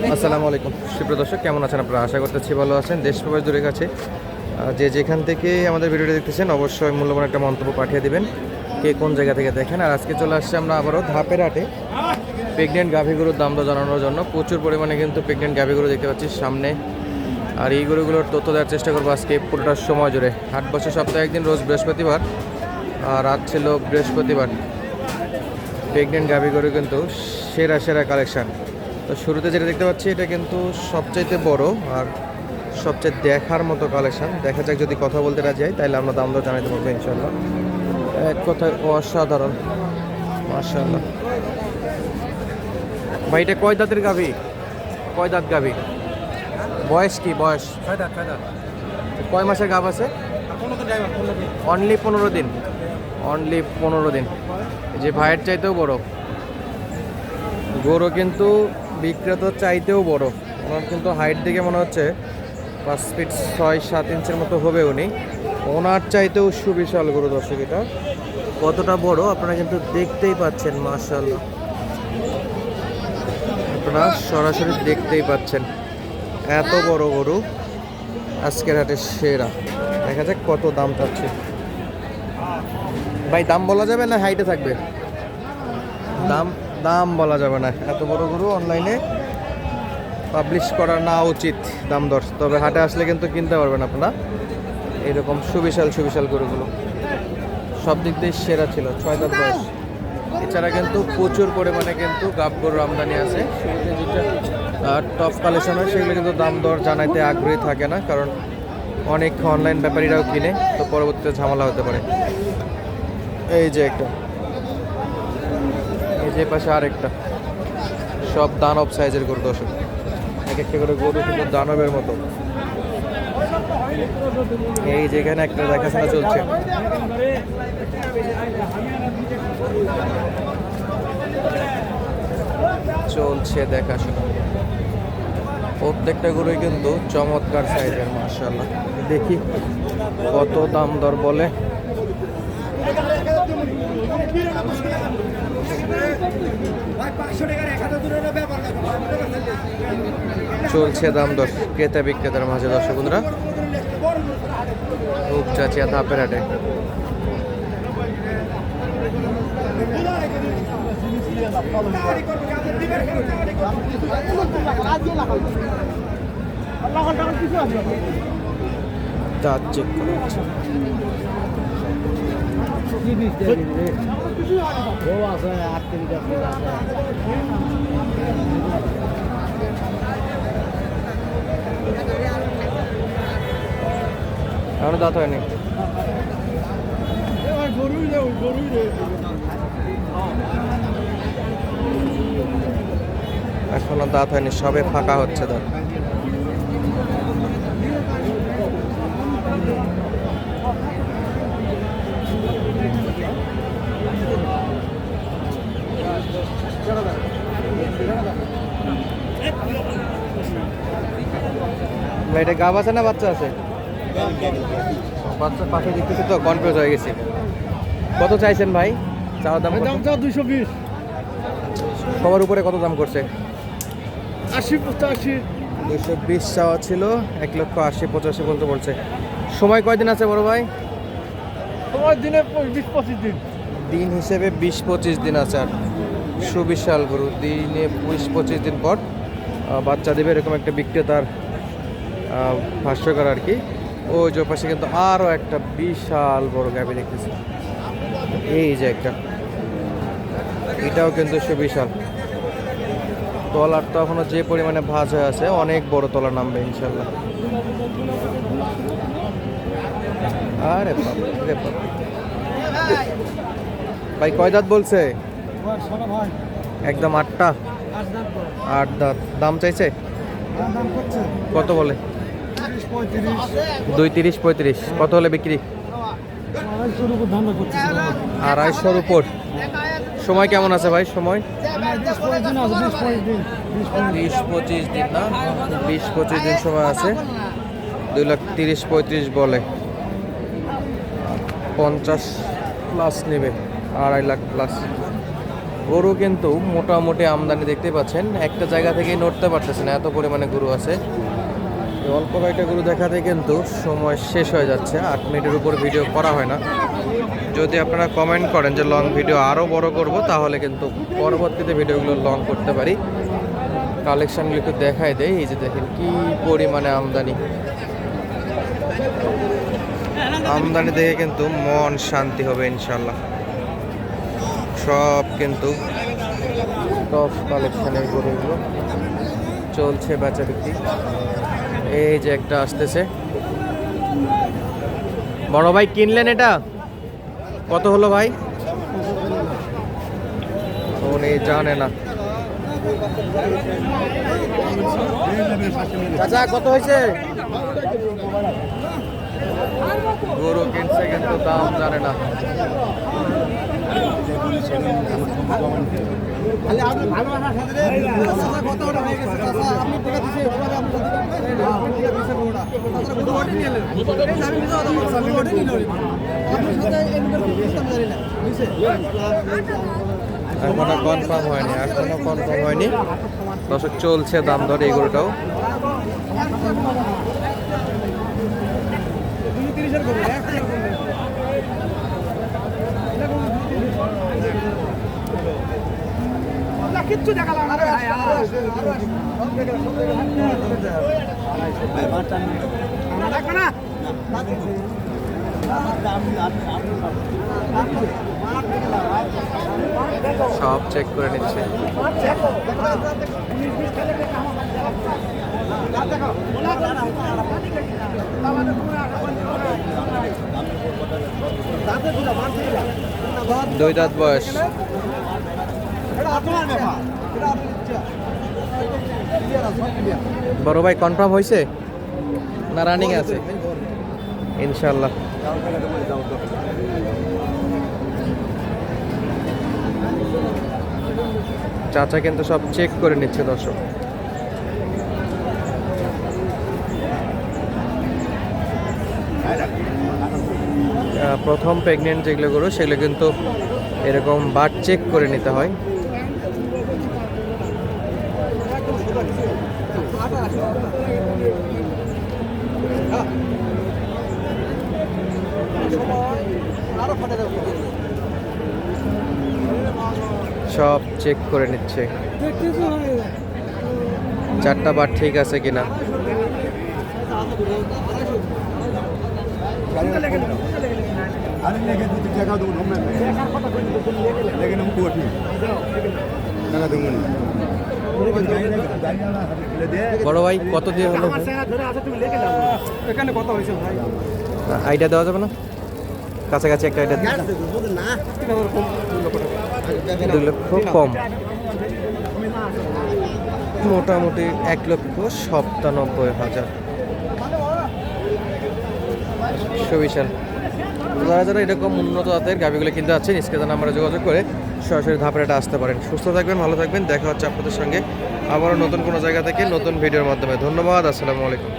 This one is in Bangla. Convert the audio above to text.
আসসালামু আলাইকুম সুপ্রিয় দর্শক, কেমন আছেন আপনারা? আশা করতেছি ভালো আছেন। দেশ প্রবাস দূরের কাছে যে যেখান থেকে আমাদের ভিডিওটি দেখতেছেন অবশ্যই মূল্যবান একটা মন্তব্য পাঠিয়ে দিবেন কে কোন জায়গা থেকে দেখেন। আর আজকে চলে আসছে আমরা আবারও ধাপের হাটে প্রেগনেন্ট গাভী গরুর দাম দর জানানোর জন্য। প্রচুর পরিমাণে কিন্তু প্রেগনেন্ট গাভী গরু দেখতে পাচ্ছি সামনে। আর এই গরুগুলোর তথ্য দেওয়ার চেষ্টা করবো আজকে পুরোটার সময় জুড়ে। হাট বছর সপ্তাহে একদিন, রোজ বৃহস্পতিবার, আর রাত ছিল বৃহস্পতিবার। প্রেগনেন্ট গাভী গরু কিন্তু সেরা সেরা কালেকশান। তো শুরুতে যেটা দেখতে পাচ্ছি এটা কিন্তু সবচাইতে বড় আর সবচেয়ে দেখার মতো কালেকশান। দেখা যাক, যদি কথা বলতে রাজি হয় তাহলে আমরা দাম দর জানাতে পারবো ইনশাল্লাহ। এক কথায় অসাধারণ, মাশাআল্লাহ। ভাই এটা কয় দাঁতের গাভী? কয় দাঁত গাভী? বয়স কি? বয়স কয় মাসের গাভ আছে? অনলি 15 দিন। অনলি 15 দিন। যে ভাইয়ের চাইতেও বড় গরু, কিন্তু বিক্রেতার চাইতেও বড়। ওনার কিন্তু হাইট দেখে মনে হচ্ছে 5 ফিট 6-7 ইঞ্চের মতো হবে উনি। ওনার চাইতেও সুবিশাল গরু। দর্শক, এটা কতটা বড় আপনারা কিন্তু দেখতেই পাচ্ছেন। মাশাআল্লাহ, আপনারা সরাসরি দেখতেই পাচ্ছেন এত বড় গরু। আজকের হাটে সেরা। দেখা যাক কত দাম চাচ্ছে। ভাই দাম বলা যাবে না হাইটে থাকবে? দাম বলা যাবে না। এত বড় গরু অনলাইনে পাবলিশ করা না উচিত দাম দর। তবে হাটে আসলে কিন্তু কিনতে পারবেন আপনারা এরকম সুবিশাল গরুগুলো। সব দিক দিয়ে সেরা ছিল। 6 দাঁত বয়স। এছাড়া কিন্তু প্রচুর পরিমাণে কিন্তু গাব গরুর আমদানি আছে। শুরুতে যেটা টপ কালেকশন হয় সেগুলো কিন্তু দাম দর জানাইতে আগ্রহী থাকে না, কারণ অনেক অনলাইন ব্যাপারীরাও কিনে, তো পরবর্তীতে ঝামেলা হতে পারে। এই যে একটা, এই যে পাশে আরেকটা, সব দানব সাইজের গরু। দর্শক, এক একটা করে গরু কিন্তু দানবের মতো। এই যেখানে একটা দেখাশোনা চলছে। দেখাশোনা। প্রত্যেকটা গরুই কিন্তু চমৎকার সাইজের। মাশাআল্লাহ, দেখি কত দাম দর বলে। চলছে দাম দর ক্রেতা বিক্রেতার মাঝে। দর্শক বন্ধুরা, রূপচাচিয়া ধাপের হাটে। দাঁত চেক করা হচ্ছে। এখনো দাঁত হয়নি। এখনো দাঁত হয়নি, সবে ফাঁকা হচ্ছে দাঁত। এটা গাব আছে না বাচ্চা আছে? বাচ্চা পাশে দেখতেছি তো, কনফিউজ হয়ে গেছি। কত চাইছেন ভাই? চাওয়ার দাম? 220। সবার উপরে কত দাম করছে? 80-85। 220 চাওয়া ছিল, 1,80,85 পর্যন্ত বলছে। সময় কয়দিন আছে বড় ভাই? তোমার দিনে 20-25 দিন। দিন হিসেবে 20-25 দিন আছে। আর সুবিশাল গরু, দিনে 20-25 দিন পর বাচ্চা দেবে, এরকম একটা বিক্রেতার ভাষ্যকর আর কি। ওই যে পাশে কিন্তু আরও একটা বিশাল বড় গাভী দেখতেছি। এই যে একটা, এটাও কিন্তু সুবিশাল। তলার তো এখনো যে পরিমাণে ভাঁজ হয়ে আছে, অনেক বড় তলা নামবে ইনশাল্লাহ। আরে বাপ, ভাই কয় দাঁত বলছে? একদম 8টা। 8 দাঁত। দাম চাইছে কত বলে? 230-35। কত হলে বিক্রি? 250-র উপর। সময় কেমন আছে ভাই? সময় 20-25 দিন না? 20-25 দিন সময় আছে। 2,30,35 বলে। 50 প্লাস নেবে, 2.5 লাখ প্লাস। গরু কিন্তু মোটামুটি আমদানি দেখতে পাচ্ছেন, একটা জায়গা থেকেই নড়তে পারতেছে না, এত পরিমাণে গরু আছে। এই অল্প কয়েকটা গরু দেখাতে কিন্তু সময় শেষ হয়ে যাচ্ছে, 8 মিনিটের উপর ভিডিও করা হয় না। যদি আপনারা কমেন্ট করেন যে লং ভিডিও আরও বড় করব, তাহলে কিন্তু পরবর্তীতে ভিডিওগুলো লং করতে পারি। কালেকশনগুলো একটু দেখাই দেয়, এই যে দেখেন কি পরিমাণে আমদানি। আমদানি দেখে কিন্তু মন শান্তি হবে ইনশাল্লাহ। সব কিন্তু টপ কালেকশনের গরুগুলো চলছে বেচা বিক্রি। এই যে একটা আসতেছে, বড় ভাই কিনলেন এটা কত হলো ভাই? উনি জানে না। চাচা কত হয়েছে? গরু কিনছে কিন্তু দাম জানে না। এখনো কনফার্ম হয়নি, দর্শক চলছে দাম দর এই গরুটাও। কিচ্ছু দেখা লাগবে না। সব চেক করে নিচ্ছে। দুই দাঁত বয়স। বড় ভাই কনফার্ম হয়েছে না রানিং আছে? ইনশাল্লাহ। চাচা কিন্তু সব চেক করে নিচ্ছে দর্শক। প্রথম প্রেগনেন্ট যেগুলো গরু সেগুলো কিন্তু এরকম বাট চেক করে নিতে হয়। সব চেক করে নিচ্ছে, চারটা বার ঠিক আছে কিনা। বড় ভাই কত দিয়ে হলো? এখানে কত হয়েছে ভাই? আইডিয়া দেওয়া যাবে না? কাছাকাছি একটা আইডিয়া 2 লক্ষ কম, মোটামুটি 1,97,000। সুবিশাল। যারা এরকম উন্নত জাতের গাভিগুলো কিনতে যাচ্ছেন, স্ক্রিনে নাম্বারে যোগাযোগ করে সরাসরি ধাপড়াটা আসতে পারেন। সুস্থ থাকবেন, ভালো থাকবেন, দেখা হচ্ছে আপনাদের সঙ্গে আবারও নতুন কোনো জায়গা থেকে নতুন ভিডিওর মাধ্যমে। ধন্যবাদ, আসসালামু আলাইকুম।